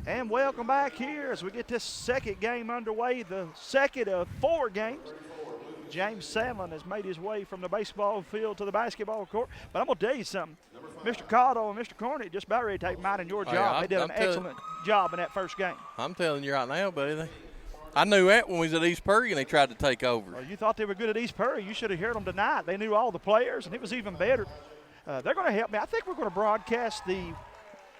And welcome back here as we get this second game underway, the second of 4 games. James Sandlin has made his way from the baseball field to the basketball court. But I'm going to tell you something. Mr. Cotto and Mr. Cornett just about ready to take mine and your job. They did an excellent job in that first game. I'm telling you right now, buddy. I knew that when we was at East Prairie and they tried to take over. Well, you thought they were good at East Prairie. You should have heard them tonight. They knew all the players, and it was even better. They're going to help me. I think we're going to broadcast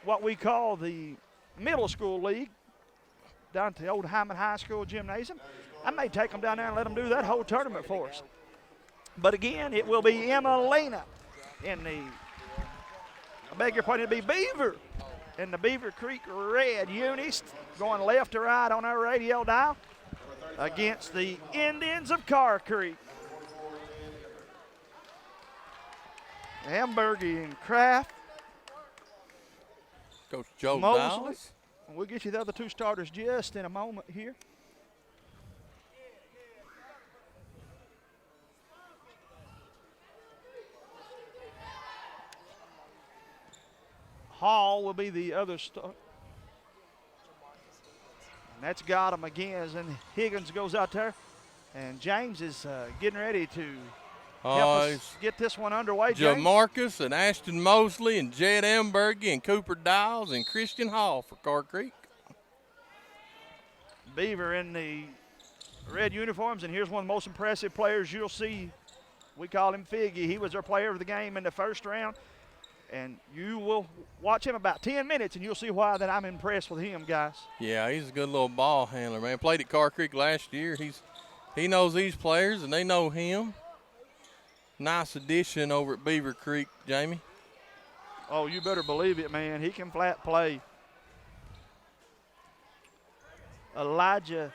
what we call the middle school league down to the old Hyman High School gymnasium. I may take them down there and let them do that whole tournament for us. But again, it will be Emelina in the, I beg your pardon, it'll be Beaver in the Beaver Creek Red unis, going left to right on our radio dial against the Indians of Carr Creek. Hamburgy and Kraft. Coach Joe Mosley. Dowles. We'll get you the other 2 starters just in a moment here. Hall will be the other star. And that's got him again. And Higgins goes out there. And James is getting ready to help us get this one underway. Jamarcus and Ashton Mosley and Jed Ambergy and Cooper Dowles and Christian Hall for Carr Creek. Beaver in the red uniforms, and here's one of the most impressive players you'll see. We call him Figgy. He was our player of the game in the first round, and you will watch him about 10 minutes, and you'll see why that I'm impressed with him, guys. Yeah, he's a good little ball handler, man. Played at Carr Creek last year. He knows these players, and they know him. Nice addition over at Beaver Creek, Jamie. Oh, you better believe it, man. He can flat play. Elijah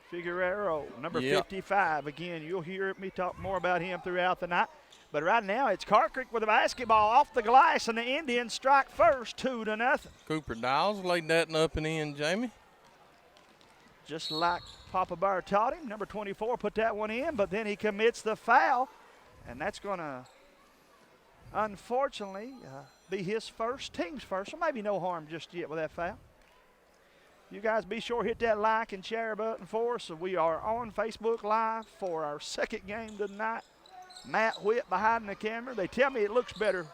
Figueroa, number 55. Again, you'll hear me talk more about him throughout the night. But right now, it's Carr Creek with the basketball off the glass, and the Indians strike first, 2-0. Cooper Dowles laid that up and in, Jamie. Just like Papa Bear taught him, number 24 put that one in, but then he commits the foul, and that's going to, unfortunately, be his first, team's first, so maybe no harm just yet with that foul. You guys be sure hit that like and share button for us. So we are on Facebook Live for our second game tonight. Matt Whitt behind the camera. They tell me it looks better.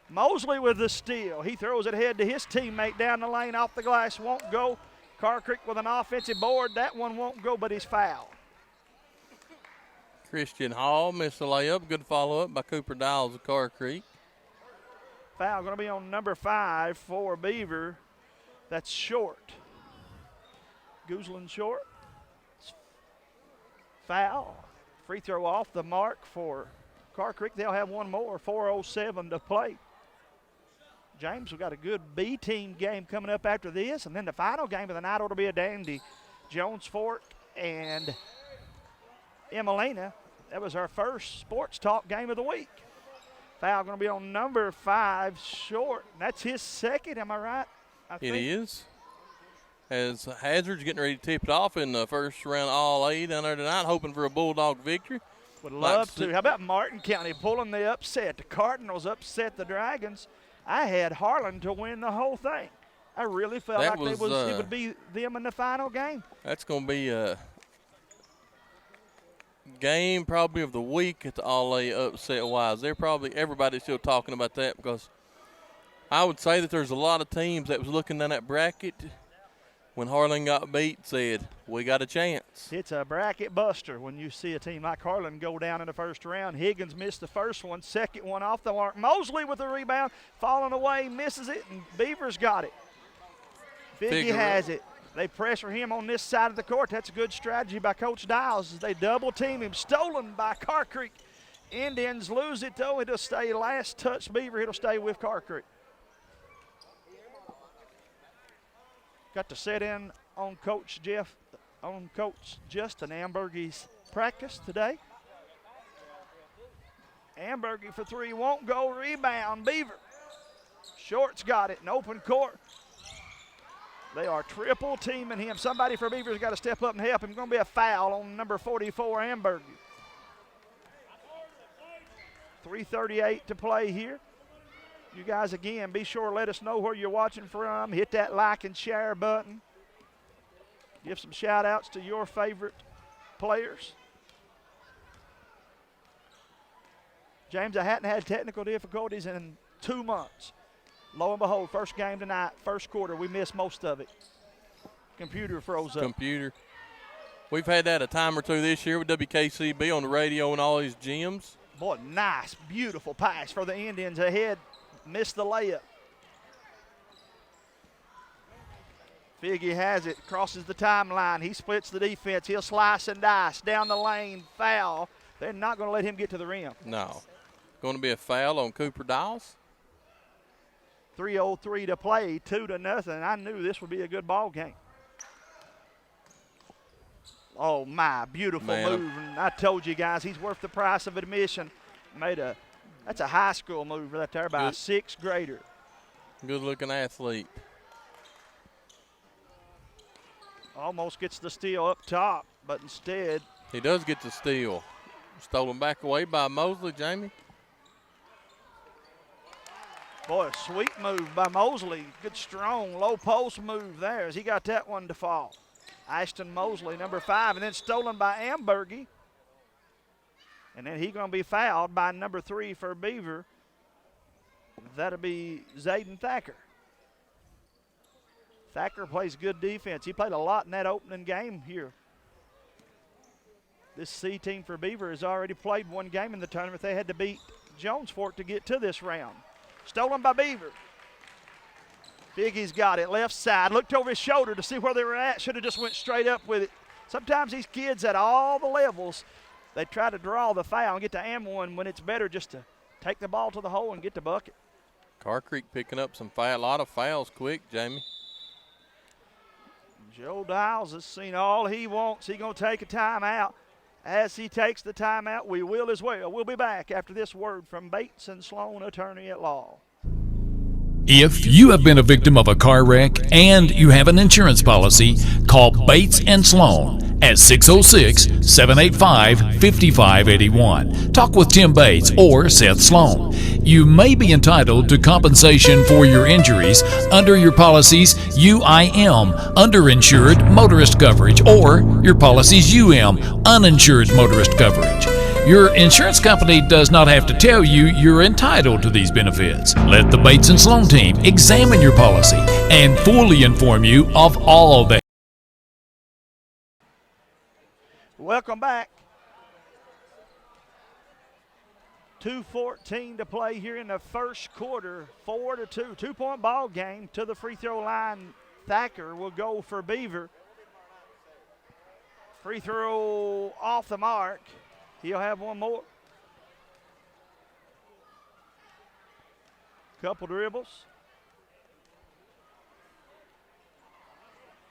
Mosley with the steal. He throws it ahead to his teammate down the lane, off the glass, won't go. Carr Creek with an offensive board. That one won't go, but he's fouled. Christian Hall missed the layup. Good follow-up by Cooper Dowles of Carr Creek. Foul going to be on number 5 for Beaver. That's Short. Guzlin Short. Foul. Free throw off the mark for Carr Creek. They'll have one more. 4:07 to play. James, we've got a good B-team game coming up after this, and then the final game of the night ought to be a dandy. Jones Fork and Emelina. That was our first sports talk game of the week. Foul going to be on number 5, Short. That's his second, am I right? It is. As Hazard's getting ready to tip it off in the first round All-A down there tonight, hoping for a Bulldog victory. Would love to. How about Martin County pulling the upset? The Cardinals upset the Dragons. I had Harlan to win the whole thing. I really felt like it would be them in the final game. That's going to be a game probably of the week at the All-A upset-wise. Everybody's still talking about that because I would say that there's a lot of teams that was looking down that bracket when Harlan got beat said, we got a chance. It's a bracket buster when you see a team like Harlan go down in the first round. Higgins missed the first one, second one off the mark. Mosley with the rebound, falling away, misses it, and Beaver's got it. Figgy has it. They pressure him on this side of the court. That's a good strategy by Coach Dowles as they double team him. Stolen by Carr Creek. Indians lose it, though. It'll stay last touch Beaver. It'll stay with Carr Creek. Got to sit in on Coach Justin Ambergy's practice today. Ambergy for 3 won't go. Rebound, Beaver. Short's got it in open court. They are triple teaming him. Somebody for Beaver's got to step up and help him. Going to be a foul on number 44, Ambergy. 3:38 to play here. You guys, again, be sure to let us know where you're watching from. Hit that like and share button. Give some shout-outs to your favorite players. James, I hadn't had technical difficulties in 2 months. Lo and behold, first game tonight, first quarter, we missed most of it. Computer froze up. Computer. We've had that a time or two this year with WKCB on the radio and all these gyms. Boy, nice, beautiful pass for the Indians ahead. Missed the layup. Figgy has it, crosses the timeline. He splits the defense. He'll slice and dice down the lane, foul. They're not going to let him get to the rim. No. Going to be a foul on Cooper Dawes. 3:03 to play, 2-0. I knew this would be a good ball game. Oh, my, beautiful move. And I told you guys, he's worth the price of admission. That's a high school move right there by a sixth grader. Good-looking athlete. Almost gets the steal up top, but instead. He does get the steal. Stolen back away by Mosley, Jamie. Boy, a sweet move by Mosley. Good, strong, low post move there as he got that one to fall. Ashton Mosley, number 5, and then stolen by Ambergy. And then he's going to be fouled by number 3 for Beaver. That'll be Zayden Thacker. Thacker plays good defense. He played a lot in that opening game here. This C team for Beaver has already played one game in the tournament. They had to beat Jonesfort to get to this round. Stolen by Beaver. Figgy's got it, left side. Looked over his shoulder to see where they were at. Should have just went straight up with it. Sometimes these kids at all the levels, they try to draw the foul and get to and when it's better just to take the ball to the hole and get the bucket. Carr Creek picking up a lot of fouls quick, Jamie. Joe Dials has seen all he wants. He's going to take a timeout. As he takes the timeout, we will as well. We'll be back after this word from Bates and Sloan, attorney at law. If you have been a victim of a car wreck and you have an insurance policy, call Bates and Sloan at 606-785-5581. Talk with Tim Bates or Seth Sloan. You may be entitled to compensation for your injuries under your policy's UIM, underinsured motorist coverage, or your policy's UM, uninsured motorist coverage. Your insurance company does not have to tell you you're entitled to these benefits. Let the Bates and Sloan team examine your policy and fully inform you of all that. Welcome back. 2:14 to play here in the first quarter. 4-2, 2-point ball game. To the free throw line, Thacker will go for Beaver. Free throw off the mark. He'll have one more. Couple dribbles.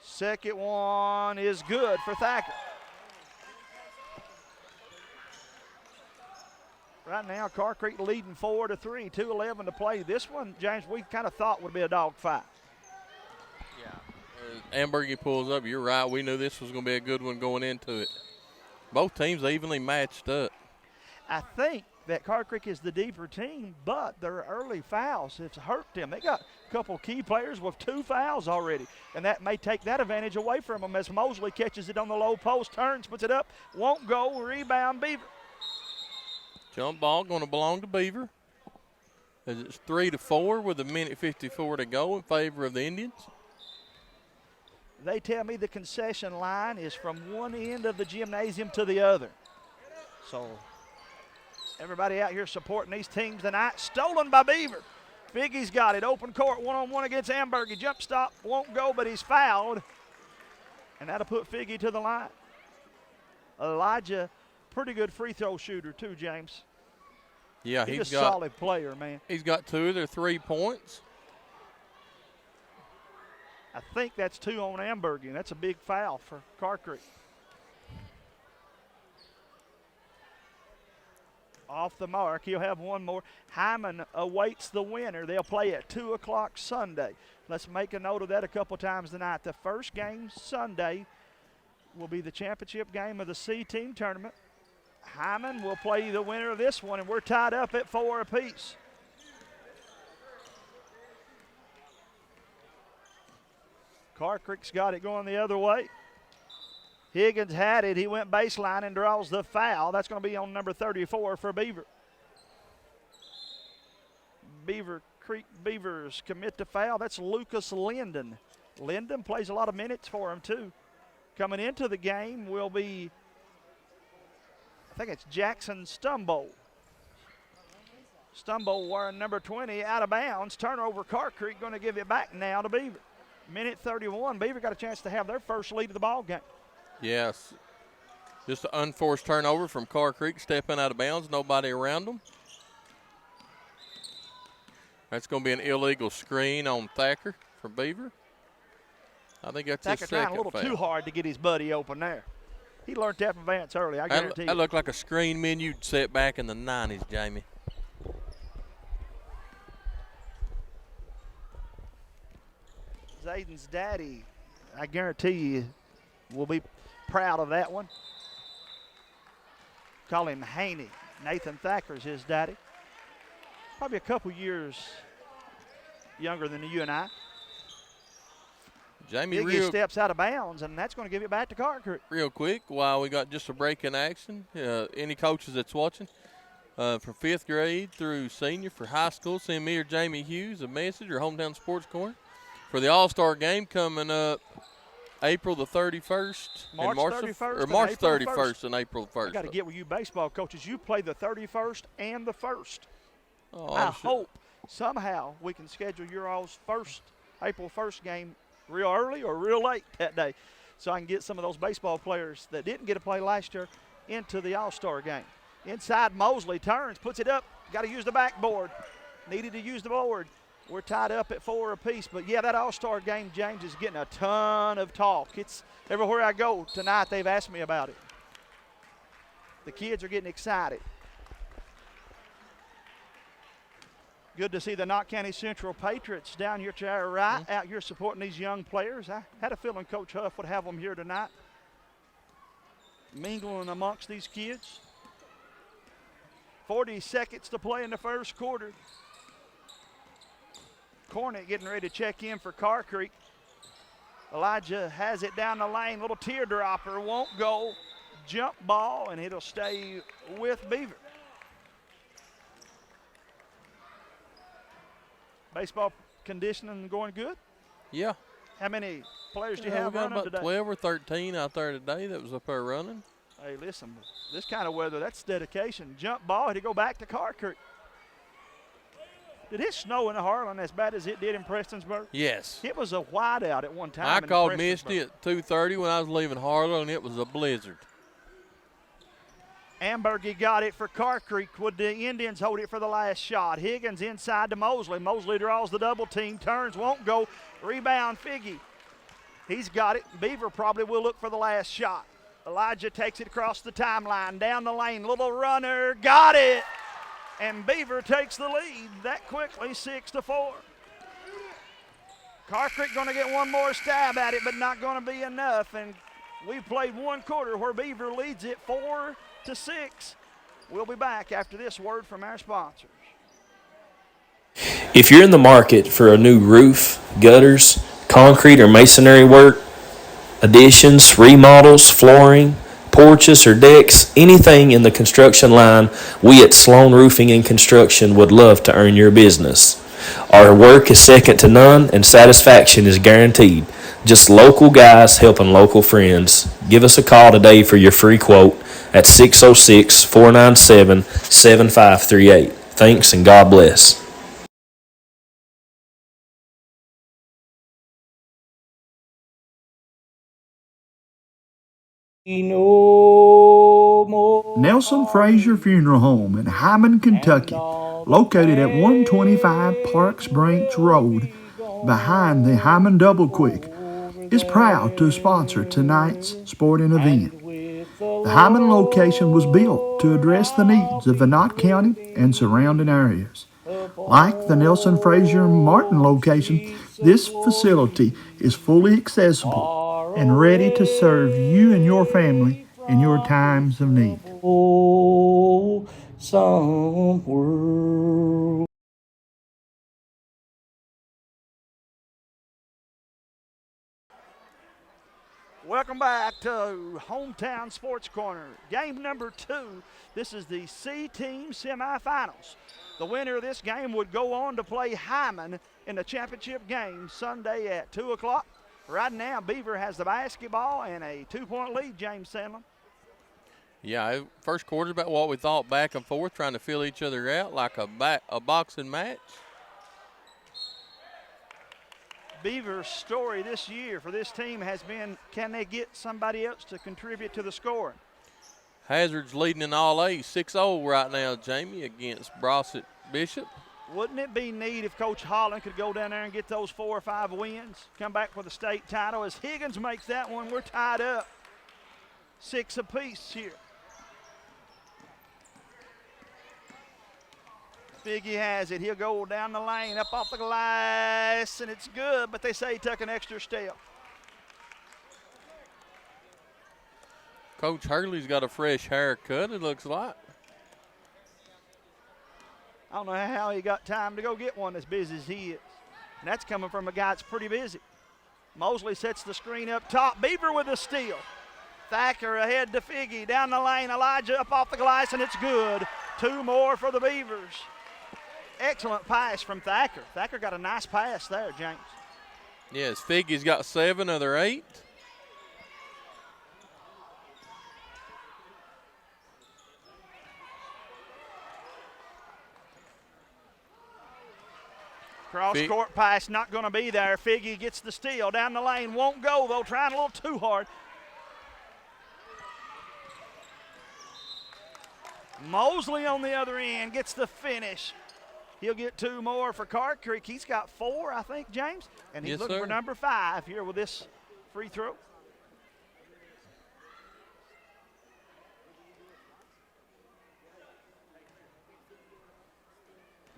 Second one is good for Thacker. Right now, Carr Creek leading 4-3, 2:11 to play. This one, James, we kind of thought would be a dog fight. Yeah. Ambergy pulls up. You're right. We knew this was going to be a good one going into it. Both teams evenly matched up. I think that Carr Creek is the deeper team, but their early fouls have hurt them. They got a couple key players with 2 fouls already, and that may take that advantage away from them as Mosley catches it on the low post, turns, puts it up, won't go, rebound Beaver. Jump ball going to belong to Beaver. As it's 3-4 with 1:54 to go in favor of the Indians. They tell me the concession line is from one end of the gymnasium to the other. So everybody out here supporting these teams tonight. Stolen by Beaver. Figgy's got it. Open court, one-on-one against Ambergy. Jump stop, won't go, but he's fouled. And that'll put Figgy to the line. Elijah, pretty good free throw shooter too, James. Yeah, he's a solid player, man. He's got 2 of their 3 points. I think that's 2 on Ambergy, and that's a big foul for Carr Creek. Off the mark, he'll have one more. Hyman awaits the winner. They'll play at 2 o'clock Sunday. Let's make a note of that a couple times tonight. The first game Sunday will be the championship game of the C-team tournament. Hyman will play the winner of this one, and we're tied up at 4 apiece. Carr Creek's got it going the other way. Higgins had it. He went baseline and draws the foul. That's going to be on number 34 for Beaver. Beaver Creek Beavers commit to foul. That's Lucas Linden. Linden plays a lot of minutes for him, too. Coming into the game will be, I think it's Jackson Stumbo. Stumbo wearing number 20 out of bounds. Turnover, Carr Creek going to give it back now to Beaver. Minute 31, Beaver got a chance to have their first lead of the ball game. Yes. Just an unforced turnover from Carr Creek, stepping out of bounds, nobody around them. That's going to be an illegal screen on Thacker for Beaver. I think that's Thacker his second trying a little foul. too hard to get his buddy open there. He learned that from Vance early, I guarantee you. That looked like a screen men you'd set back in the 90s, Jamie. Zayden's daddy, I guarantee you, will be proud of that one. Call him Haney. Nathan Thacker's his daddy. Probably a couple years younger than you and I. Jamie, Biggie steps out of bounds, and that's going to give it back to Carr Creek. Real quick, while we got just a break in action, any coaches that's watching, from 5th grade through senior for high school, send me or Jamie Hughes a message or Hometown Sports Corner for the All-Star game coming up April the 31st. March 31st. Or March 31st and April 1st. I got to get with you baseball coaches. You play the 31st and the 1st. Oh, I hope somehow we can schedule your all's April 1st game real early or real late that day so I can get some of those baseball players that didn't get to play last year into the All-Star game. Inside, Mosley turns, puts it up. Got to use the backboard. Needed to use the board. We're tied up at 4 apiece. But, yeah, that All-Star game, James, is getting a ton of talk. It's everywhere I go tonight they've asked me about it. The kids are getting excited. Good to see the Knott County Central Patriots down here to our right, out here supporting these young players. I had a feeling Coach Huff would have them here tonight, mingling amongst these kids. 40 seconds to play in the first quarter. Cornett getting ready to check in for Carr Creek. Elijah has it down the lane. Little teardropper, won't go. Jump ball, and it'll stay with Beaver. Baseball conditioning going good? Yeah. How many players do you We have got running about today? 12 or 13 out there today that was up there running. Hey, listen, this kind of weather, that's dedication. Jump ball, had to go back to Carr Creek. Did it snow in Harlan as bad as it did in Prestonsburg? Yes. It was a whiteout at one time. I in called Prestonsburg. Misty at 2:30 when I was leaving Harlan, and it was a blizzard. Ambergy got it for Carr Creek. Would the Indians hold it for the last shot? Higgins inside to Mosley. Mosley draws the double team, turns, won't go. Rebound, Figgy. He's got it. Beaver probably will look for the last shot. Elijah takes it across the timeline, down the lane. Little runner, got it. And Beaver takes the lead that quickly, 6-4. Carr Creek going to get one more stab at it, but not going to be enough. And we've played one quarter where Beaver leads it 4-6. We'll be back after this word from our sponsors. If you're in the market for a new roof, gutters, concrete or masonry work, additions, remodels, flooring, porches or decks, anything in the construction line, we at Sloan Roofing and Construction would love to earn your business. Our work is second to none and satisfaction is guaranteed. Just local guys helping local friends. Give us a call today for your free quote at 606-497-7538. Thanks and God bless. Nelson Frazier Funeral Home in Hyman, Kentucky, located at 125 Parks Branch Road behind the Hyman Double Quick, is proud to sponsor tonight's sporting event. The Hyman location was built to address the needs of the Knott County and surrounding areas. Like the Nelson Frazier Martin location, this facility is fully accessible and ready to serve you and your family in your times of need. Somewhere. Welcome back to Hometown Sports Corner. Game number 2. This is the C-Team semifinals. The winner of this game would go on to play Hyman in the championship game Sunday at 2 o'clock. Right now, Beaver has the basketball and a 2-point lead, James Sandlin. Yeah, first quarter about what we thought, back and forth, trying to feel each other out like a boxing match. Beaver's story this year for this team has been, can they get somebody else to contribute to the scoring? Hazard's leading in all A, 6-0 right now, Jamie, against Brossett Bishop. Wouldn't it be neat if Coach Holland could go down there and get those 4 or 5 wins, come back with a state title? As Higgins makes that one, we're tied up 6 apiece here. Figgy has it. He'll go down the lane, up off the glass, and it's good, but they say he took an extra step. Coach Hurley's got a fresh haircut, it looks like. I don't know how he got time to go get one as busy as he is. And that's coming from a guy that's pretty busy. Mosley sets the screen up top. Beaver with a steal. Thacker ahead to Figgy. Down the lane, Elijah up off the glass, and it's good. 2 more for the Beavers. Excellent pass from Thacker. Thacker got a nice pass there, James. Yes, Figgy's got 7 of their 8. Cross-court pass not going to be there. Figgy gets the steal. Down the lane, won't go, though, trying a little too hard. Mosley on the other end gets the finish. He'll get 2 more for Carr Creek. He's got 4, I think, James. And he's looking for number 5 here with this free throw.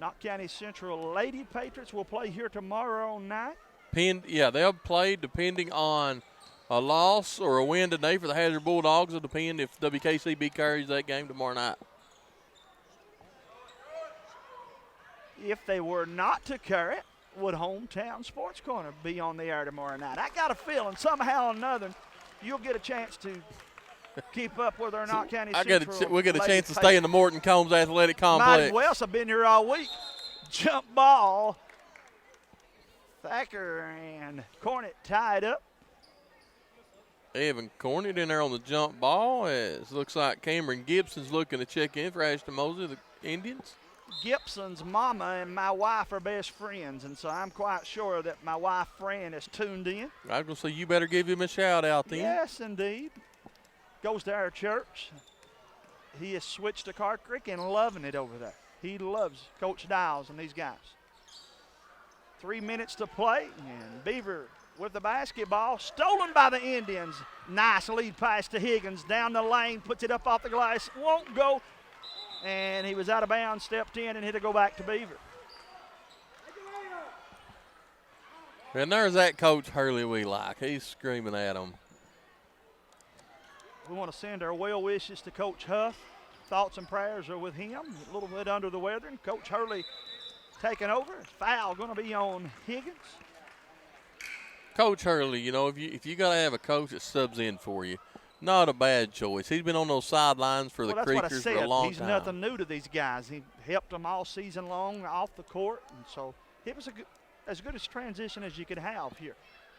Knott County Central Lady Patriots will play here tomorrow night. They'll play depending on a loss or a win today for the Hazard Bulldogs. It'll depend if WKCB carries that game tomorrow night. If they were not to carry it, would Hometown Sports Corner be on the air tomorrow night? I got a feeling somehow or another you'll get a chance to keep up with our Knott County Central. We'll get a chance to stay in the Morton Combs Athletic Complex. Might as well. I've been here all week. Jump ball. Thacker and Cornett tied up. Evan Cornett in there on the jump ball. It looks like Cameron Gibson's looking to check in for Ashton Mosley, the Indians. Gibson's mama and my wife are best friends, and so I'm quite sure that my wife, Fran, is tuned in. I was going to say, you better give him a shout out then. Yes, indeed. Goes to our church. He has switched to Carr Creek and loving it over there. He loves Coach Dials and these guys. 3 minutes to play, and Beaver with the basketball, stolen by the Indians. Nice lead pass to Higgins. Down the lane, puts it up off the glass. Won't go. And he was out of bounds, stepped in, and hit it go back to Beaver. And there's that Coach Hurley we like. He's screaming at him. We want to send our well wishes to Coach Huff. Thoughts and prayers are with him. A little bit under the weather. And Coach Hurley taking over. Foul going to be on Higgins. Coach Hurley, if you got to have a coach that subs in for you, not a bad choice. He's been on those sidelines for the Creekers for a long time. He's nothing new to these guys. He helped them all season long off the court, and so it was as good a transition as you could have here.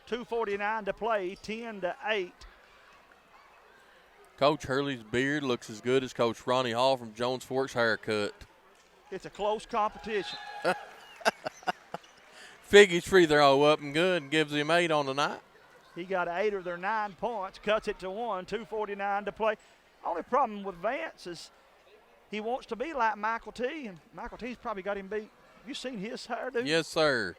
2:49 to play, 10-8. Coach Hurley's beard looks as good as Coach Ronnie Hall from Jones Fork's haircut. It's a close competition. Figgy's free throw up and good and gives him 8 on the night. He got 8 of their 9 points, cuts it to 1, 2:49 to play. Only problem with Vance is he wants to be like Michael T., and Michael T's probably got him beat. You seen his hair, dude? Yes, sir.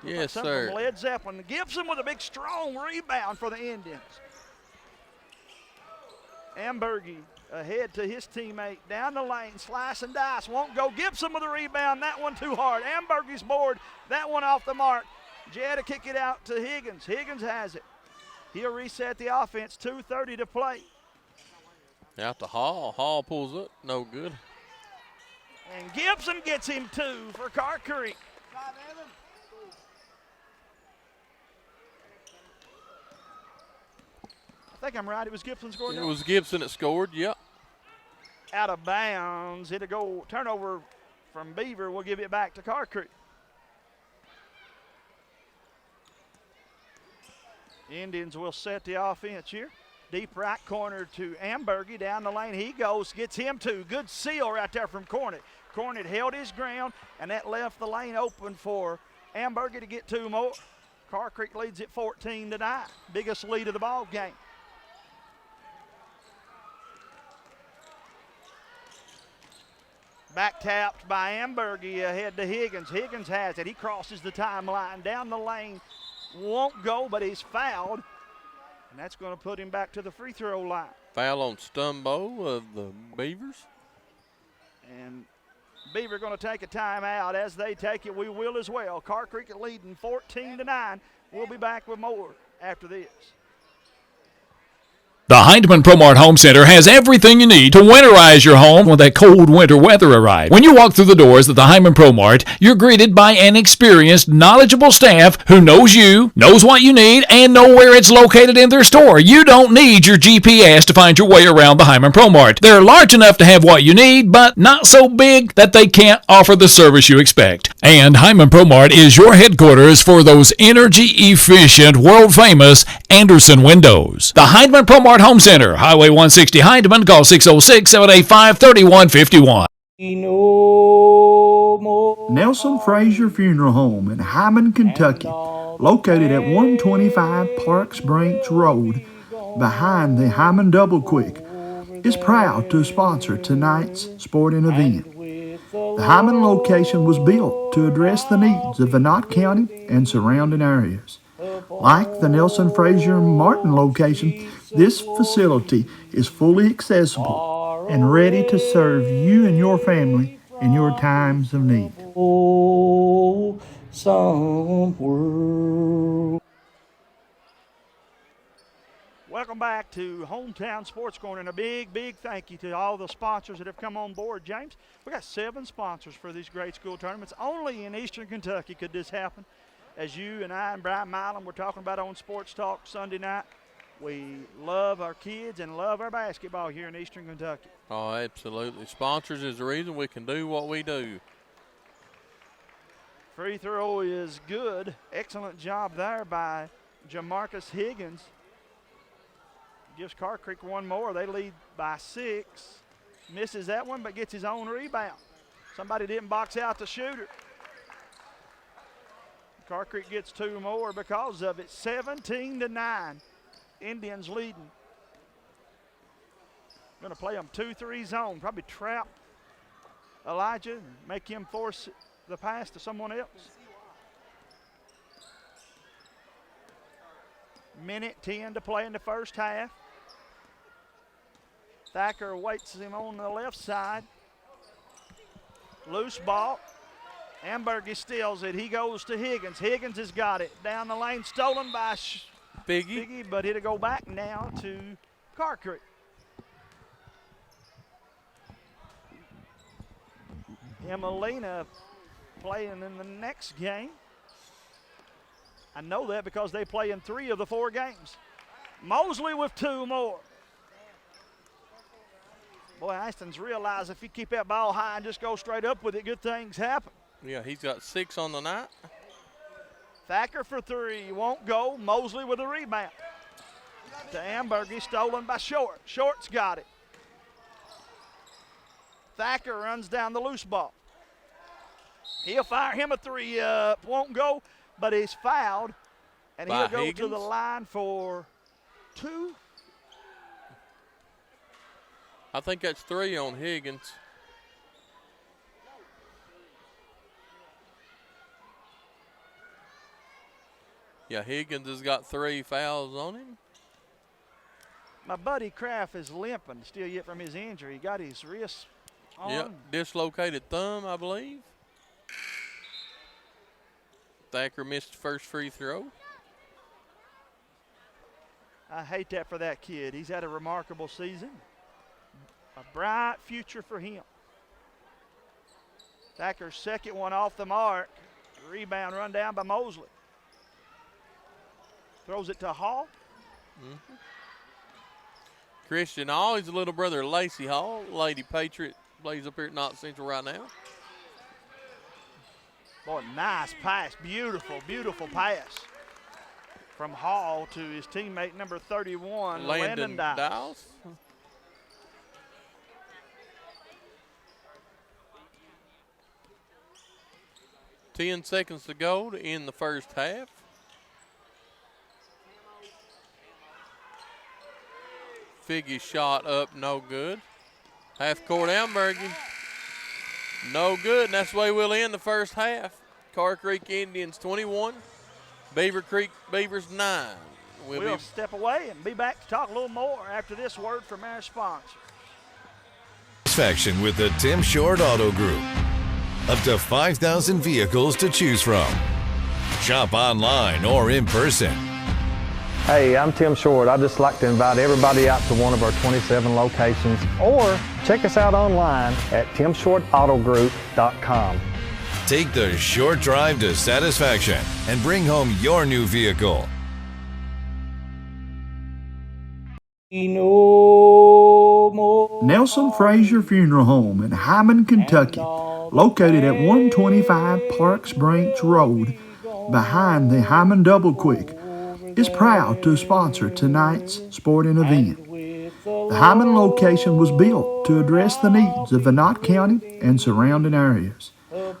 Yes, sir. From Led Zeppelin. Gibson with a big, strong rebound for the Indians. Ambergy ahead to his teammate. Down the lane, slice and dice. Won't go. Gibson with a rebound. That one too hard. Ambergy's board. That one off the mark. Jed to kick it out to Higgins. Higgins has it. He'll reset the offense. 2:30 to play. Out to Hall. Hall pulls up. No good. And Gibson gets him 2 for Carr Creek. I think I'm right. It was Gibson scored. It was Gibson that scored, yep. Out of bounds. It'll go turnover from Beaver. We'll give it back to Carr Creek. Indians will set the offense here. Deep right corner to Ambergy. Down the lane he goes. Gets him two. Good seal right there from Cornet. Cornet held his ground, and that left the lane open for Ambergy to get two more. Carr Creek leads it 14-9. Biggest lead of the ball game. Back tapped by Ambergy ahead to Higgins. Higgins has it. He crosses the timeline. Down the lane. Won't go, but he's fouled. And that's going to put him back to the free throw line. Foul on Stumbo of the Beavers. And Beaver going to take a timeout. As they take it, we will as well. Carr Creek leading 14-9. We'll be back with more after this. The Heidemann Promart Home Center has everything you need to winterize your home when that cold winter weather arrives. When you walk through the doors at the Heidemann Promart, you're greeted by an experienced, knowledgeable staff who knows you, knows what you need, and know where it's located in their store. You don't need your GPS to find your way around the Heidemann Promart. They're large enough to have what you need, but not so big that they can't offer the service you expect. And Heidemann Promart is your headquarters for those energy-efficient, world-famous Anderson windows. The Heidemann Promart Home Center, Highway 160 Heidemann. Call 606-785-3151. Nelson Frazier Funeral Home in Hyman, Kentucky, located at 125 Parks Branch Road behind the Hyman Double Quick, is proud to sponsor tonight's sporting event. The Hyman location was built to address the needs of the Knott County and surrounding areas. Like the Nelson Frazier Martin location, this facility is fully accessible and ready to serve you and your family in your times of need. Welcome back to Hometown Sports Corner, and a big thank you to all the sponsors that have come on board, James. We got 7 sponsors for these great school tournaments. Only in Eastern Kentucky could this happen. As you and I and Brian Milam were talking about on Sports Talk Sunday night, we love our kids and love our basketball here in Eastern Kentucky. Oh, absolutely. Sponsors is the reason we can do what we do. Free throw is good. Excellent job there by Jamarcus Higgins. Gives Carr Creek one more. They lead by 6. Misses that one, but gets his own rebound. Somebody didn't box out the shooter. Carr Creek gets 2 more because of it. 17-9. Indians leading. Going to play them 2-3 zone. Probably trap Elijah and make him force the pass to someone else. Minute 10 to play in the first half. Thacker waits him on the left side. Loose ball. Ambergy steals it. He goes to Higgins. Higgins has got it. Down the lane, stolen by Biggie, but it'll go back now to Carr Creek. Emelina playing in the next game. I know that because they play in 3 of the 4 games. Mosley with 2 more. Boy, Aston's realized if you keep that ball high and just go straight up with it, good things happen. Yeah, he's got 6 on the night. Thacker for 3, won't go. Mosley with a rebound. To Ambergy, stolen by Short. Short's got it. Thacker runs down the loose ball. He'll fire him a 3 up, won't go, but he's fouled. And he'll go to the line for 2. I think that's 3 on Higgins. Yeah, Higgins has got 3 fouls on him. My buddy Kraft is limping still yet from his injury. He got his wrist on. Yep, dislocated thumb, I believe. Thacker missed the first free throw. I hate that for that kid. He's had a remarkable season. A bright future for him. Thacker's second one off the mark. Rebound run down by Mosley. Throws it to Hall. Christian Hall, he's a little brother of Lacey Hall, Lady Patriot, plays up here at Knox Central right now. Boy, nice pass. Beautiful, beautiful pass from Hall to his teammate number 31, Landon Dials. 10 seconds to go to end the first half. Figgy's shot up, no good. Half court Ambergy, no good, and that's the way we'll end the first half. Carr Creek Indians 21, Beaver Creek Beavers 9. We'll step away and be back to talk a little more after this word from our sponsor. Satisfaction with the Tim Short Auto Group. Up to 5,000 vehicles to choose from. Shop online or in person. Hey, I'm Tim Short. I'd just like to invite everybody out to one of our 27 locations, or check us out online at timshortautogroup.com. Take the short drive to satisfaction and bring home your new vehicle. Nelson Frazier Funeral Home in Hyman, Kentucky, located at 125 Parks Branch Road behind the Hyman Double Quick, is proud to sponsor tonight's sporting event. The Hyman location was built to address the needs of the Knott County and surrounding areas.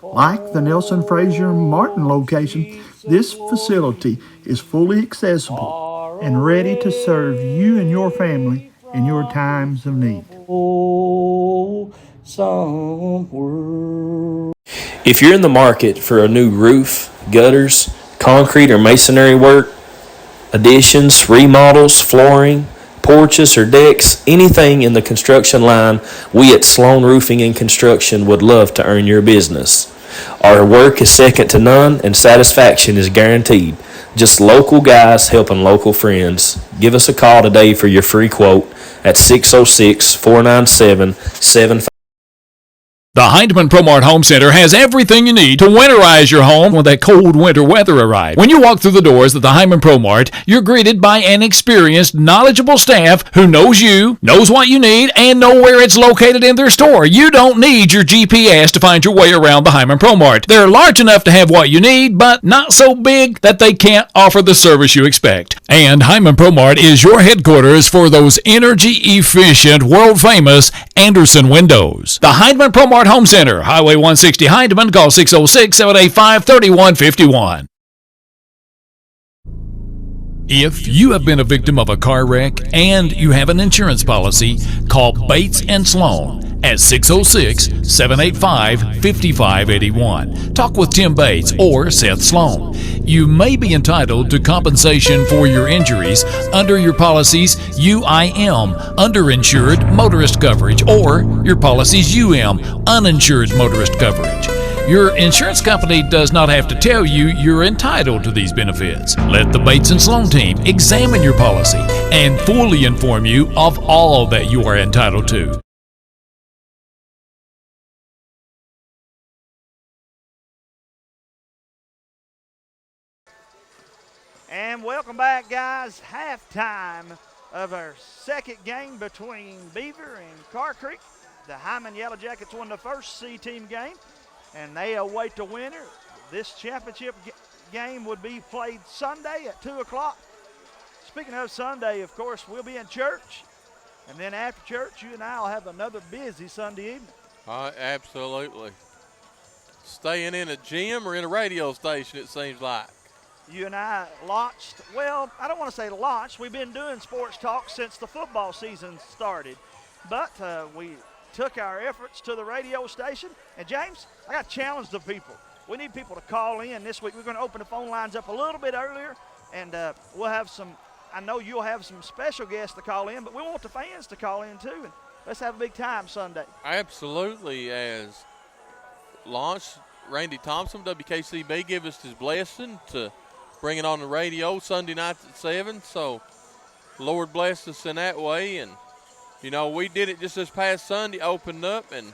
Like the Nelson Frazier Martin location, this facility is fully accessible and ready to serve you and your family in your times of need. If you're in the market for a new roof, gutters, concrete or masonry work, additions, remodels, flooring, porches or decks, anything in the construction line, we at Sloan Roofing and Construction would love to earn your business. Our work is second to none and satisfaction is guaranteed. Just local guys helping local friends. Give us a call today for your free quote at 606-497-75. The Heidemann Promart Home Center has everything you need to winterize your home when that cold winter weather arrives. When you walk through the doors at the Heidemann Promart, you're greeted by an experienced, knowledgeable staff who knows you, knows what you need, and know where it's located in their store. You don't need your GPS to find your way around the Heidemann Promart. They're large enough to have what you need, but not so big that they can't offer the service you expect. And Heidemann Promart is your headquarters for those energy-efficient, world-famous Anderson windows. The Heidemann Promart Home Center, Highway 160 Heidemann. Call 606-785-3151. If you have been a victim of a car wreck and you have an insurance policy, call Bates & Sloan at 606-785-5581. Talk with Tim Bates or Seth Sloan. You may be entitled to compensation for your injuries under your policy's UIM, underinsured motorist coverage, or your policy's UM, uninsured motorist coverage. Your insurance company does not have to tell you you're entitled to these benefits. Let the Bates & Sloan team examine your policy and fully inform you of all that you are entitled to. And welcome back, guys. Halftime of our second game between Beaver and Carr Creek. The Hyman Yellow Jackets won the first C-team game, and they await the winner. This championship game would be played Sunday at 2 o'clock. Speaking of Sunday, of course, we'll be in church. And then after church, you and I will have another busy Sunday evening. Absolutely. Staying in a gym or in a radio station, it seems like. You and I launched, well, I don't want to say launched. We've been doing sports talk since the football season started. But we took our efforts to the radio station. And, James, I got to challenge the people. We need people to call in this week. We're going to open the phone lines up a little bit earlier. And we'll have some, I know you'll have some special guests to call in, but we want the fans to call in too. And let's have a big time Sunday. Absolutely. As launch, Randy Thompson, WKCB, give us his blessing to bring it on the radio Sunday nights at 7. So, Lord bless us in that way. And, you know, we did it just this past Sunday, opened up, and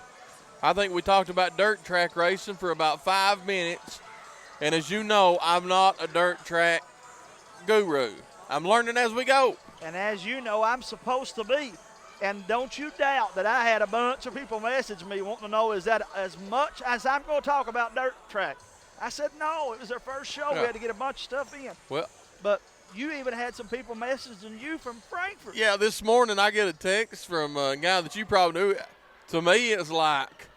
I think we talked about dirt track racing for about 5 minutes. And as you know, I'm not a dirt track guru. I'm learning as we go. And as you know, I'm supposed to be. And don't you doubt that I had a bunch of people message me wanting to know, is that as much as I'm going to talk about dirt track? I said, no, it was their first show. Yeah. We had to get a bunch of stuff in. Well, But you even had some people messaging you from Frankfurt. yeah, this morning I get a text from a guy that you probably knew. To me, it's like,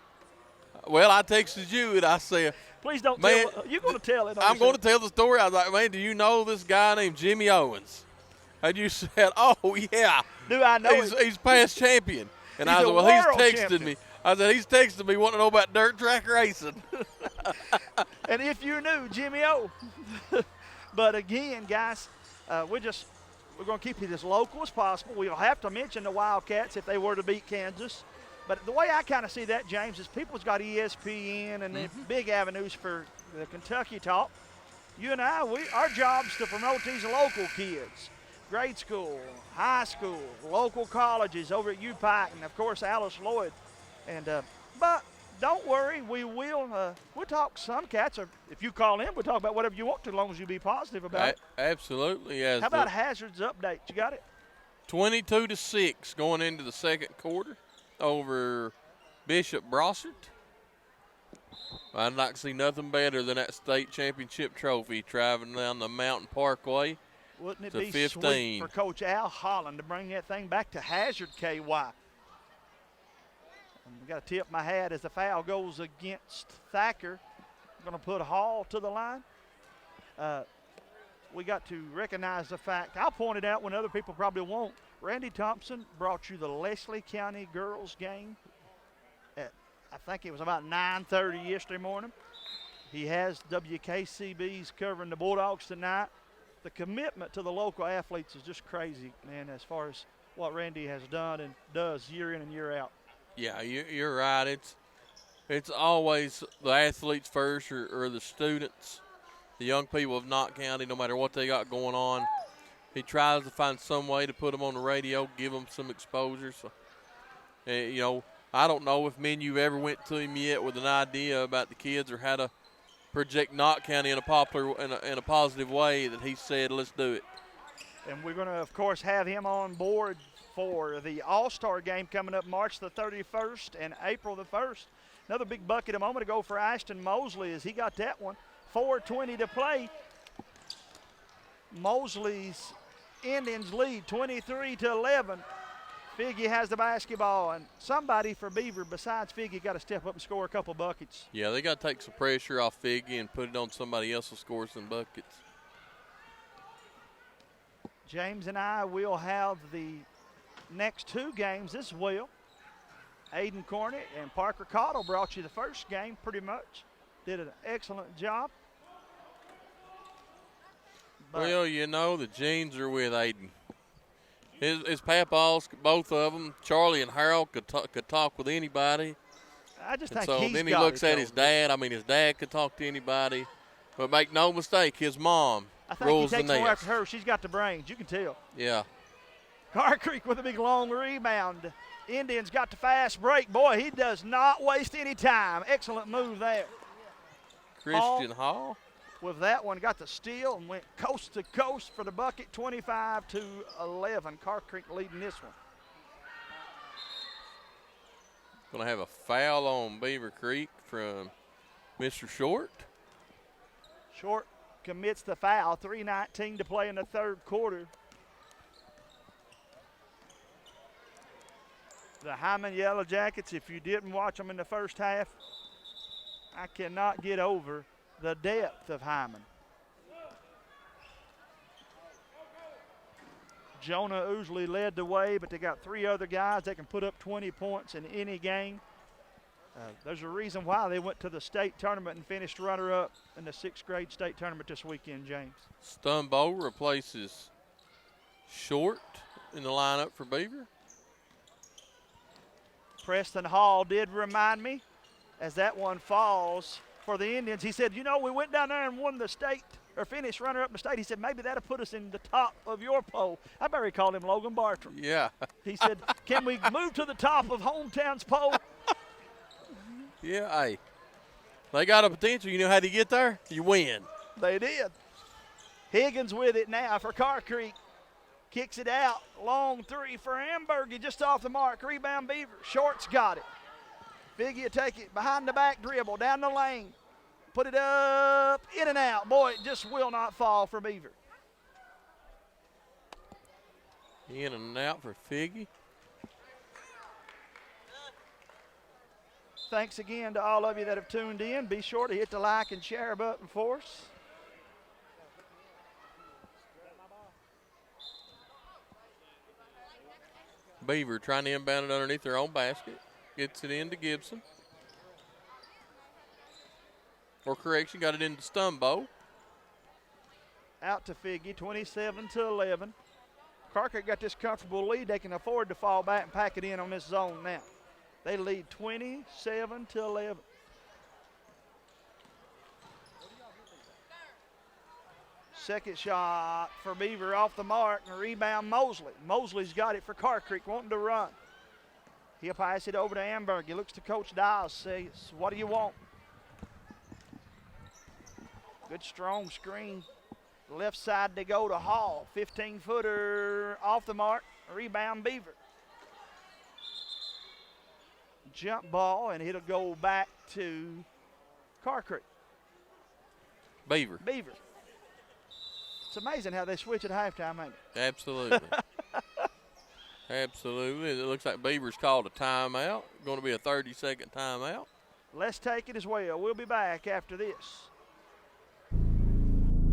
well, I texted you and I said, Please don't man, tell. You're going to tell it. I'm going to tell the story. I was like, man, do you know this guy named Jimmy Owens? And you said, oh, yeah. Do I know him? He's past champion. And He's I a said, well, he's world texted champion. me. I said, he's texted me wanting to know about dirt track racing. And if you knew, Jimmy O. But again, guys, we're going to keep it as local as possible. We'll have to mention the Wildcats if they were to beat Kansas. But the way I kind of see that, James, is people's got ESPN and the big avenues for the Kentucky talk. You and I, our job's to promote these local kids. Grade school, high school, local colleges over at UPike, and, of course, Alice Lloyd. And but don't worry, we'll talk some cats. Or if you call in, we'll talk about whatever you want to, as long as you be positive about it. Absolutely. Yes. How about Hazard's update? You got it? 22-6 going into the second quarter over Bishop Brossart. I'd like to see nothing better than that state championship trophy driving down the Mountain Parkway. Wouldn't it to be 15. sweet for Coach Al Holland to bring that thing back to Hazard, KY? And we got to tip my hat as the foul goes against Thacker. I'm going to put Hall to the line. We got to recognize the fact, I'll point it out when other people probably won't. Randy Thompson brought you the Leslie County girls game at, I think it was about 9:30 yesterday morning. He has WKCB's covering the Bulldogs tonight. The commitment to the local athletes is just crazy, man, as far as what Randy has done and does year in and year out. Yeah, you're right. It's always the athletes first or the students, the young people of Knott County, no matter what they got going on. He tries to find some way to put them on the radio, give them some exposure. So, I don't know if me and you ever went to him yet with an idea about the kids or how to project Knott County in a positive way that he said, let's do it. And we're going to, of course, have him on board for the All-Star game coming up March the 31st and April the 1st. Another big bucket a moment ago for Ashton Mosley as he got that one. 4:20 to play. Mosley's Indians lead 23-11. Figgy has the basketball, and somebody for Beaver besides Figgy got to step up and score a couple buckets. Yeah, they got to take some pressure off Figgy and put it on somebody else to score some buckets. James and I will have the next two games as well. Aiden Cornett and Parker Cottle brought you the first game pretty much. Did an excellent job. But well, the genes are with Aiden. His papaws, both of them, Charlie and Harold, could talk with anybody. I just think so he's then he got looks it, at his dad. I mean, his dad could talk to anybody. But make no mistake, his mom I think rules he takes the more nest. after her. She's got the brains. You can tell. Yeah. Carr Creek with a big long rebound. Indians got the fast break. Boy, he does not waste any time. Excellent move there. Christian Hall. With that one, got the steal and went coast to coast for the bucket, 25-11. Carr Creek leading this one. Going to have a foul on Beaver Creek from Mr. Short. Short commits the foul. 3:19 to play in the third quarter. The Hyman Yellow Jackets, if you didn't watch them in the first half, I cannot get over the depth of Hyman. Jonah Ousley led the way, but they got three other guys that can put up 20 points in any game. There's a reason why they went to the state tournament and finished runner-up in the sixth grade state tournament this weekend, James. Stumbo replaces Short in the lineup for Beaver. Preston Hall did remind me as that one falls for the Indians. He said, we went down there and won the state or finished runner-up in the state. He said, maybe that'll put us in the top of your poll. I better call him Logan Bartram. Yeah. He said, can we move to the top of Hometown's poll? Yeah, hey. They got a potential. You know how to get there? You win. They did. Higgins with it now for Carr Creek. Kicks it out. Long three for Ambergy, just off the mark. Rebound Beaver. Short's got it. Figgy will take it behind the back dribble, down the lane. Put it up, in and out. Boy, it just will not fall for Beaver. In and out for Figgy. Thanks again to all of you that have tuned in. Be sure to hit the like and share button for us. Beaver trying to inbound it underneath their own basket. Gets it into Gibson. Or correction, got it into Stumbo. Out to Figgy, 27-11. Carr Creek got this comfortable lead. They can afford to fall back and pack it in on this zone now. They lead 27-11. Second shot for Beaver off the mark, and rebound Mosley. Mosley's got it for Carr Creek, wanting to run. He'll pass it over to Amberg. He looks to Coach Dials, says, what do you want? Good strong screen. Left side they go to Hall. 15-footer off the mark, rebound Beaver. Jump ball, and it'll go back to Carr Creek. Beaver. It's amazing how they switch at halftime, ain't it? Absolutely. Absolutely. It looks like Beaver's called a timeout. Going to be a 30-second timeout. Let's take it as well. We'll be back after this.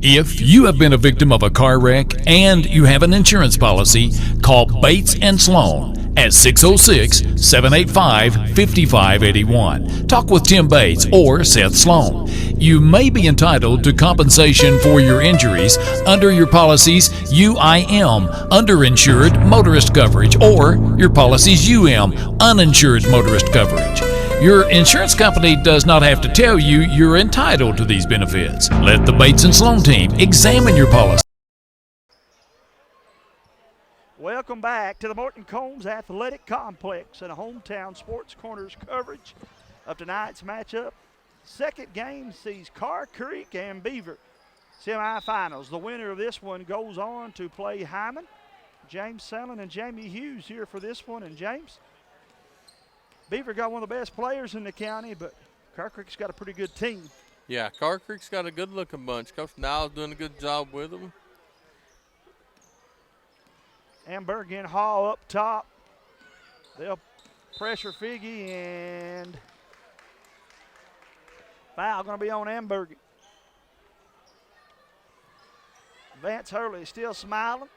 If you have been a victim of a car wreck and you have an insurance policy, call Bates and Sloan at 606-785-5581. Talk with Tim Bates or Seth Sloan. You may be entitled to compensation for your injuries under your policy's UIM, underinsured motorist coverage, or your policy's UM, uninsured motorist coverage. Your insurance company does not have to tell you you're entitled to these benefits. Let the Bates and Sloan team examine your policy. Welcome back to the Morton Combs Athletic Complex and a Hometown Sports Corners coverage of tonight's matchup. Second game sees Carr Creek and Beaver semifinals. The winner of this one goes on to play Hyman. James Sellen and Jamie Hughes here for this one. And James, Beaver got one of the best players in the county, but Carr Creek's got a pretty good team. Yeah, Carr Creek's got a good-looking bunch. Coach Niles doing a good job with them. Amberg and Hall up top. They'll pressure Figgy, and foul going to be on Amberg. Vance Hurley still smiling.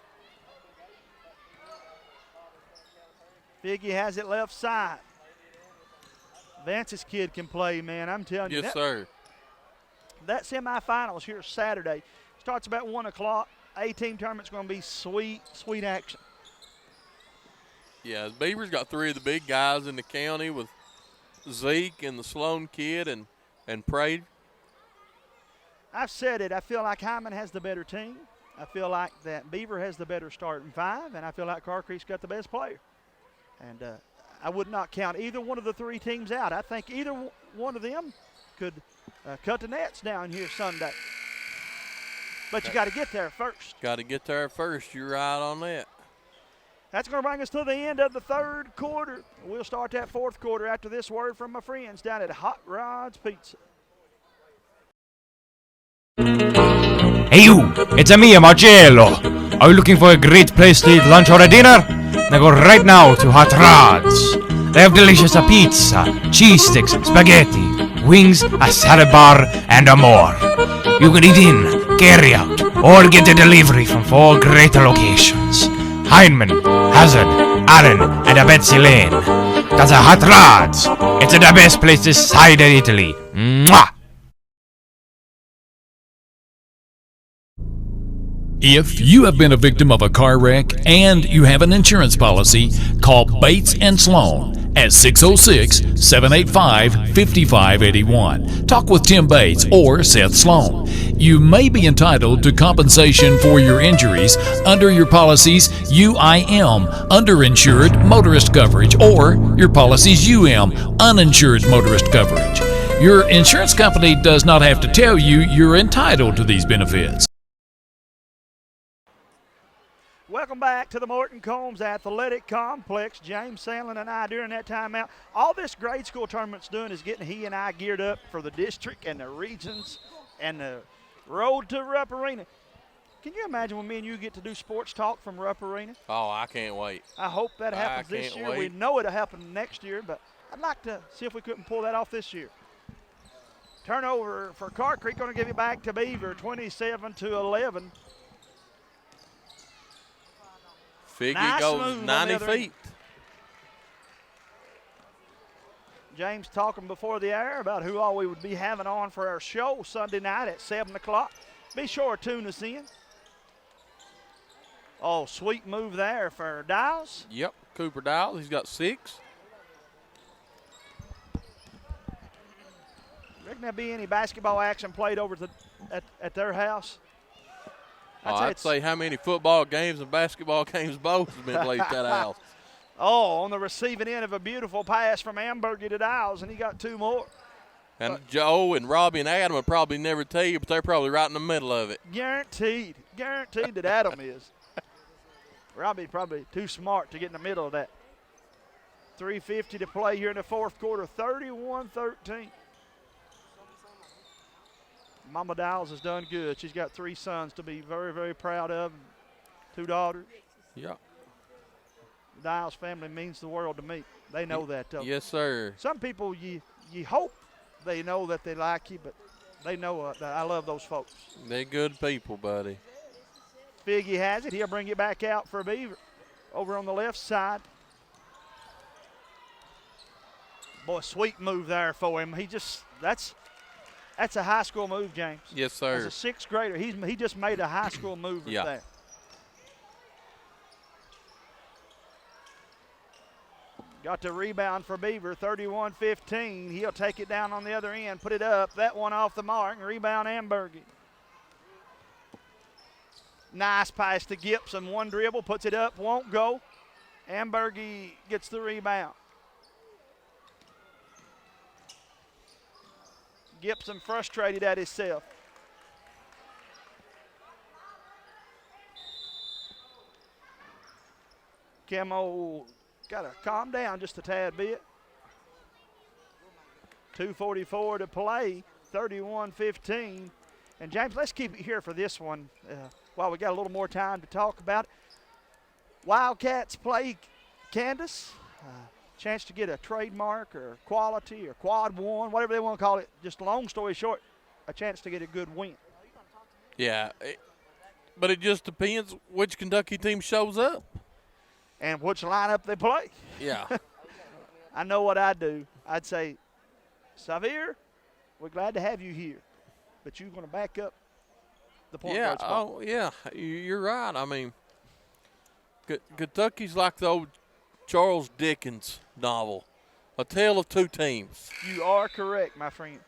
Figgy has it left side. Vance's kid can play, man. I'm telling you. Yes, sir. That semifinals here Saturday starts about 1 o'clock. A-team tournament's going to be sweet, sweet action. Yeah, Beaver's got three of the big guys in the county with Zeke and the Sloan kid and Prade. I've said it. I feel like Hyman has the better team. I feel like that Beaver has the better starting five, and I feel like Carr Creek's got the best player. And I would not count either one of the three teams out. I think either one of them could cut the nets down here Sunday. But you got to get there first. Got to get there first. You're right on that. That's going to bring us to the end of the third quarter. We'll start that fourth quarter after this word from my friends down at Hot Rods Pizza. Hey you, it's me, Marcello. Are you looking for a great place to eat lunch or a dinner? Then go right now to Hot Rods. They have delicious pizza, cheese sticks, spaghetti, wings, a salad bar, and more. You can eat in, carry out, or get a delivery from 4 great locations. Heineman, Hazard, Allen, and Betsy Lane. That's a Hot Rods. It's the best place this side of Italy. Mwah! If you have been a victim of a car wreck and you have an insurance policy, call Bates and Sloan at 606-785-5581. Talk with Tim Bates or Seth Sloan. You may be entitled to compensation for your injuries under your policy's UIM, underinsured motorist coverage, or your policy's UM, uninsured motorist coverage. Your insurance company does not have to tell you you're entitled to these benefits. Welcome back to the Morton Combs Athletic Complex. James Sandlin and I, during that timeout, all this grade school tournament's doing is getting he and I geared up for the district and the regions and the road to Rupp Arena. Can you imagine when me and you get to do sports talk from Rupp Arena? Oh, I can't wait. I hope that happens this year. Wait. We know it'll happen next year, but I'd like to see if we couldn't pull that off this year. Turnover for Carr Creek, going to give it back to Beaver, 27-11. Figgy Nice goes move on 90 the other feet. end. James talking before the air about who all we would be having on for our show Sunday night at 7 o'clock. Be sure to tune us in. Oh, sweet move there for Dials. Yep, Cooper Dial. He's got 6. Reckon there'll be any basketball action played over at their house? I'd say how many football games and basketball games both have been played at that house. Oh, on the receiving end of a beautiful pass from Ambergy to Dials, and he got 2 more. And Joe and Robbie and Adam would probably never tell you, but they're probably right in the middle of it. Guaranteed that Adam is. Robbie's probably too smart to get in the middle of that. 3:50 to play here in the fourth quarter, 31-13. Mama Dials has done good. She's got 3 sons to be very, very proud of, and 2 daughters. Yeah. The Dials family means the world to me. They know that, though. Yes, sir. Some people, you hope they know that they like you, but they know that I love those folks. They're good people, buddy. Figgy has it. He'll bring it back out for Beaver. Over on the left side. Boy, sweet move there for him. That's a high school move, James. Yes, sir. As a 6th grader, he just made a high school move right there. Got the rebound for Beaver, 31-15. He'll take it down on the other end, put it up. That one off the mark, and rebound Ambergy. Nice pass to Gibson, 1 dribble, puts it up, won't go. Ambergy gets the rebound. Gibson frustrated at himself. Camo got to calm down just a tad bit. 2:44 to play, 31-15. And James, let's keep it here for this one while we got a little more time to talk about it. Wildcats play Candace. Chance to get a trademark or quality or quad 1, whatever they want to call it. Just long story short, a chance to get a good win. Yeah, but it just depends which Kentucky team shows up. And which lineup they play. Yeah. I know what I'd do. I'd say, Xavier, we're glad to have you here, but you're going to back up the point guard spot. Oh, yeah, you're right. I mean, Kentucky's like the old Charles Dickens novel, A Tale of Two Teams. You are correct, my friend.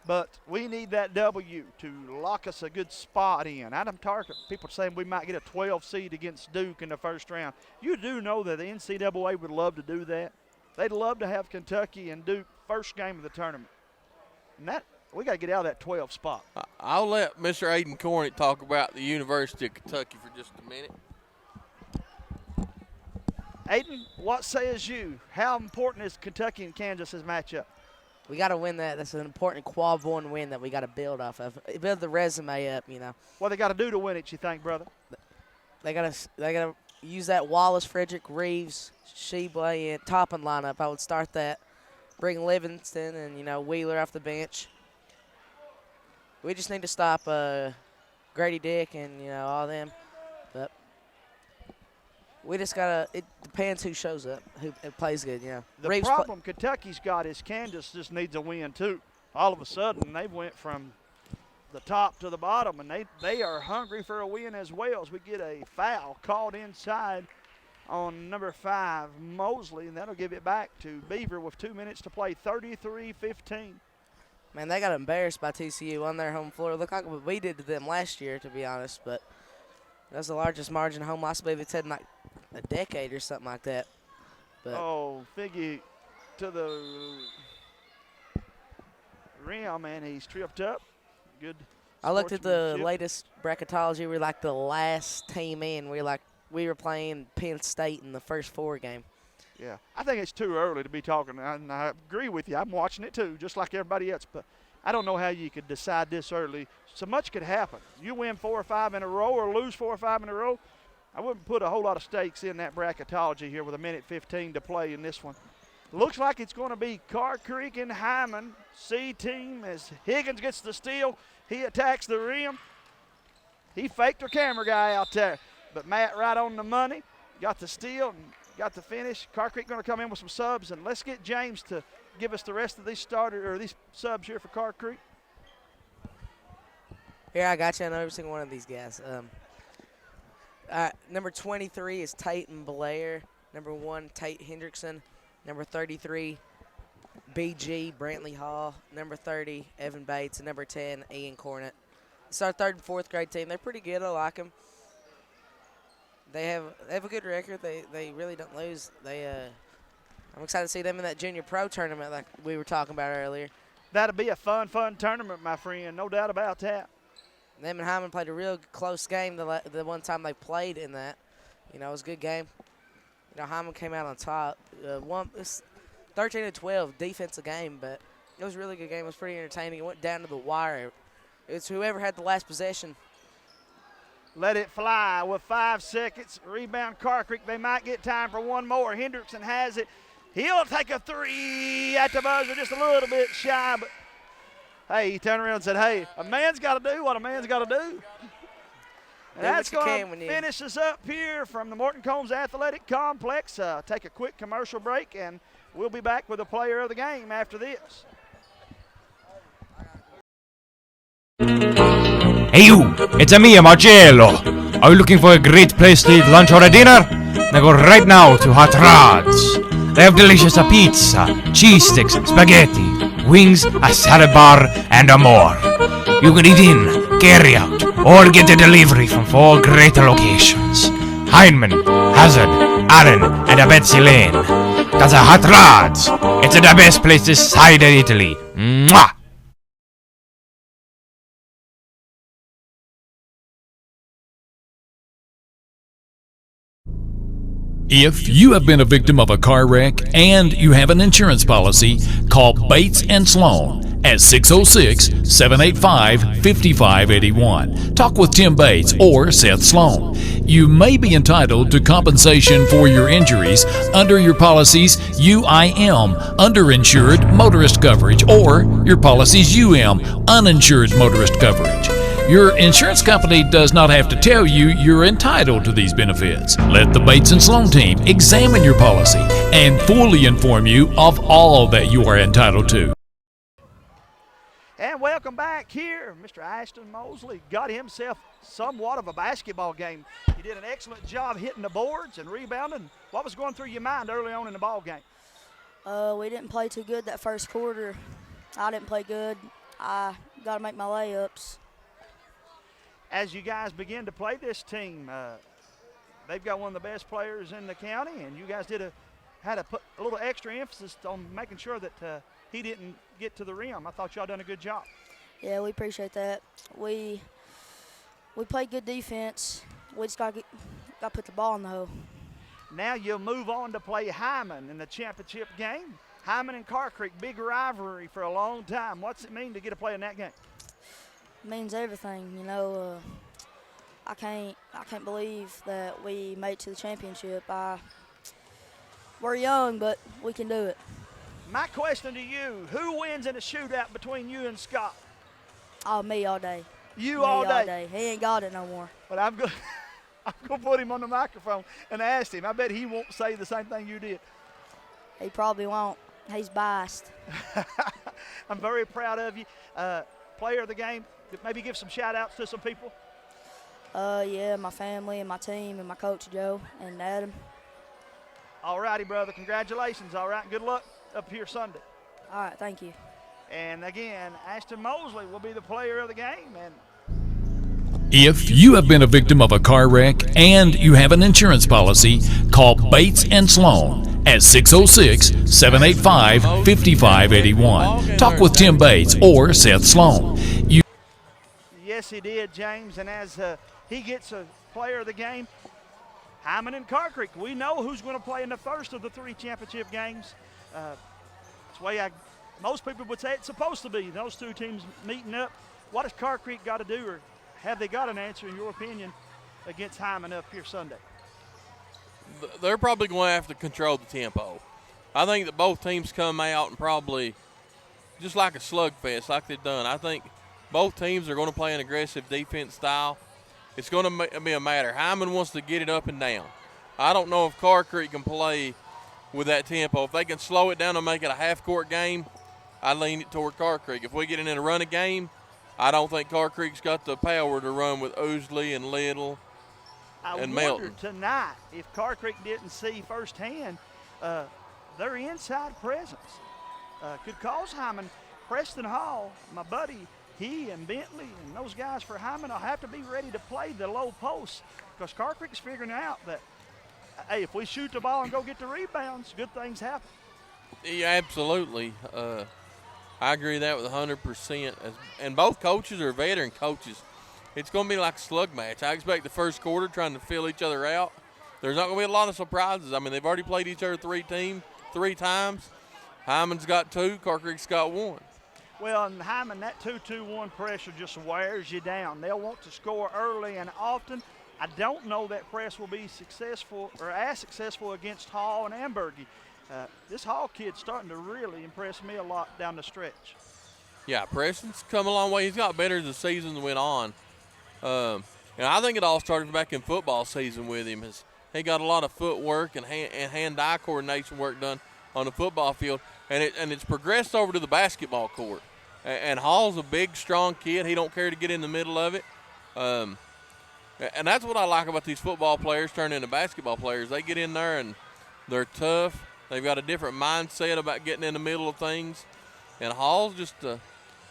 But we need that W to lock us a good spot in. Adam Tarkin, people are saying we might get a 12 seed against Duke in the first round. You do know that the NCAA would love to do that. They'd love to have Kentucky and Duke first game of the tournament. And that we got to get out of that 12 spot. I'll let Mr. Aiden Cornick talk about the University of Kentucky for just a minute. Aiden, what says you? How important is Kentucky and Kansas's matchup? We got to win that. That's an important quad 1 win that we got to build off of. Build the resume up, you know. What they got to do to win it, you think, brother? They got to use that Wallace, Frederick, Reeves, Sheba, and Toppin lineup. I would start that. Bring Livingston and, you know, Wheeler off the bench. We just need to stop Grady Dick and, you know, all them. But we just got to – it depends who shows up, who plays good, you know. The Reeves problem Kentucky's got is Kansas just needs a win, too. All of a sudden, they went from the top to the bottom, and they are hungry for a win as well as we get a foul called inside on number 5, Mosley, and that'll give it back to Beaver with 2 minutes to play, 33-15. Man, they got embarrassed by TCU on their home floor. Look like what we did to them last year, to be honest, but that's the largest margin of home loss maybe it's had in like a decade or something like that. But Figgy to the rim, and he's tripped up. Good I looked at the sportsmanship. latest bracketology. We're like the last team in. We were playing Penn State in the first 4 game. Yeah, I think it's too early to be talking, and I agree with you. I'm watching it too, just like everybody else, but I don't know how you could decide this early. So much could happen. You win 4 or 5 in a row or lose 4 or 5 in a row, I wouldn't put a whole lot of stakes in that bracketology here with 1:15 to play in this one. Looks like it's going to be Carr Creek and Hyman, C team, as Higgins gets the steal. He attacks the rim. He faked her camera guy out there, but Matt right on the money. Got the steal and got the finish. Carr Creek going to come in with some subs, and let's get James to give us the rest of these these subs here for Carr Creek. Here, I got you on every single one of these guys. Number 23 is Tayton Blair. Number 1, Tate Hendrickson. Number 33, BG Brantley Hall. Number 30, Evan Bates. And number 10, Ian Cornett. It's our 3rd and 4th grade team. They're pretty good. I like them. They have a good record. They really don't lose. I'm excited to see them in that junior pro tournament like we were talking about earlier. That'll be a fun tournament, my friend. No doubt about that. Them and Hyman played a real close game the one time they played in that. You know, it was a good game. You know, Hyman came out on top. 13-12 defensive game, but it was a really good game. It was pretty entertaining. It went down to the wire. It's whoever had the last possession. Let it fly with 5 seconds. Rebound Carr Creek. They might get time for one more. Hendrickson has it. He'll take a 3 at the buzzer, just a little bit shy, but hey, he turned around and said, hey, a man's got to do what a man's got to do. And that's going to finish us up here from the Morton Combs Athletic Complex. Take a quick commercial break, and we'll be back with the player of the game after this. Hey you, it's me, Marcello. Are you looking for a great place to eat lunch or a dinner? Now go right now to Hot Rods. They have delicious pizza, cheese sticks, spaghetti, wings, a salad bar, and more. You can eat in, carry out, or get a delivery from 4 great locations. Heineman, Hazard, Allen, and Betsy Lane. That's a Hot Rods. It's the best place this side of Italy. Mwah! If you have been a victim of a car wreck and you have an insurance policy, call Bates & Sloan at 606-785-5581. Talk with Tim Bates or Seth Sloan. You may be entitled to compensation for your injuries under your policy's UIM, underinsured motorist coverage, or your policy's UM, uninsured motorist coverage. Your insurance company does not have to tell you you're entitled to these benefits. Let the Bates & Sloan team examine your policy and fully inform you of all that you are entitled to. And welcome back here. Mr. Ashton Mosley got himself somewhat of a basketball game. You did an excellent job hitting the boards and rebounding. What was going through your mind early on in the ball game? We didn't play too good that first quarter. I didn't play good. I got to make my layups. As you guys begin to play this team, they've got one of the best players in the county, and you guys had to put a little extra emphasis on making sure that he didn't get to the rim. I thought y'all done a good job. Yeah, we appreciate that. We played good defense. We just got to put the ball in the hole. Now you'll move on to play Hyman in the championship game. Hyman and Carr Creek, big rivalry for a long time. What's it mean to get to play in that game? It means everything, you know. I can't believe that we made it to the championship. We're young, but we can do it. My question to you, who wins in a shootout between you and Scott? Oh, me all day. You all day. He ain't got it no more. But I'm going to put him on the microphone and ask him. I bet he won't say the same thing you did. He probably won't. He's biased. I'm very proud of you. Player of the game, maybe give some shout-outs to some people. Yeah, my family and my team and my coach, Joe, and Adam. All righty, brother. Congratulations. All right. Good luck up here Sunday. All right. Thank you. And, again, Ashton Mosley will be the player of the game. And if you have been a victim of a car wreck and you have an insurance policy, call Bates & Sloan at 606-785-5581. Talk with Tim Bates or Seth Sloan. Yes, he did, James. And as he gets a player of the game, Hyman and Carr Creek, we know who's going to play in the first of the 3 championship games. It's the way most people would say it's supposed to be, those 2 teams meeting up. What has Carr Creek got to do, or have they got an answer, in your opinion, against Hyman up here Sunday? They're probably going to have to control the tempo. I think that both teams come out and probably just like a slugfest like they've done. I think both teams are going to play an aggressive defense style. It's going to be a matter. Hyman wants to get it up and down. I don't know if Carr Creek can play with that tempo. If they can slow it down and make it a half-court game, I lean it toward Carr Creek. If we get in a run of game, I don't think Carr Creek's got the power to run with Oosley and Little and Melton. I wonder tonight if Carr Creek didn't see firsthand their inside presence could cause Hyman. Preston Hall, my buddy, he and Bentley and those guys for Hyman will have to be ready to play the low post, because Carr Creek's figuring out that, hey, if we shoot the ball and go get the rebounds, good things happen. Yeah, absolutely. I agree with that with 100%. And both coaches are veteran coaches. It's going to be like a slug match. I expect the first quarter trying to fill each other out. There's not going to be a lot of surprises. I mean, they've already played each other 3 times. Hyman's got 2, Carr Creek's got 1. Well, and Hyman, that 2-2-1 pressure just wears you down. They'll want to score early and often. I don't know that press will be successful or as successful against Hall and Ambergy. This Hall kid's starting to really impress me a lot down the stretch. Yeah, Preston's come a long way. He's got better as the season went on. And I think it all started back in football season with him. He got a lot of footwork and hand-eye coordination work done on the football field, and it's progressed over to the basketball court. And Hall's a big, strong kid. He don't care to get in the middle of it. And that's what I like about these football players turning into basketball players. They get in there and they're tough. They've got a different mindset about getting in the middle of things. And Hall's just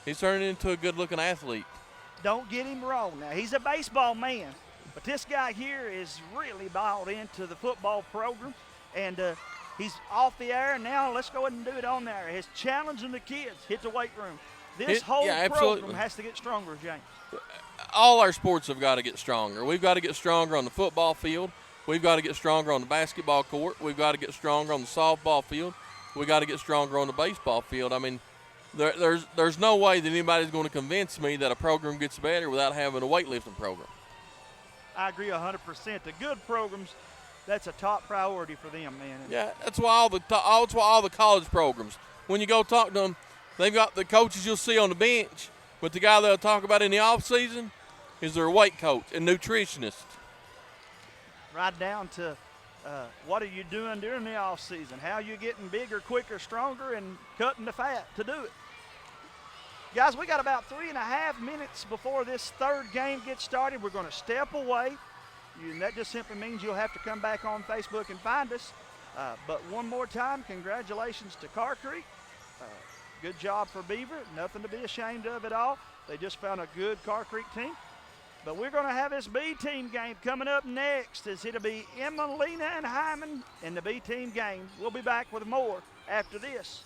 he's turning into a good-looking athlete. Don't get him wrong. Now, he's a baseball man, but this guy here is really bought into the football program, and he's off the air now. Let's go ahead and do it on there. He's challenging the kids. Hit the weight room. This whole program has to get stronger, James. All our sports have got to get stronger. We've got to get stronger on the football field. We've got to get stronger on the basketball court. We've got to get stronger on the softball field. We've got to get stronger on the baseball field. I mean, there's no way that anybody's going to convince me that a program gets better without having a weightlifting program. I agree 100%. The good programs, that's a top priority for them, man. Yeah, that's why all the college programs, when you go talk to them, they've got the coaches you'll see on the bench, but the guy they'll talk about in the off season is their weight coach and nutritionist. Right down to what are you doing during the off season? How are you getting bigger, quicker, stronger, and cutting the fat to do it? Guys, we got about 3.5 minutes before this third game gets started. We're going to step away. And that just simply means you'll have to come back on Facebook and find us. But one more time, congratulations to Carr Creek. Good job for Beaver. Nothing to be ashamed of at all. They just found a good Carr Creek team. But we're going to have this B team game coming up next, as it'll be Emmalina and Hyman in the B team game. We'll be back with more after this.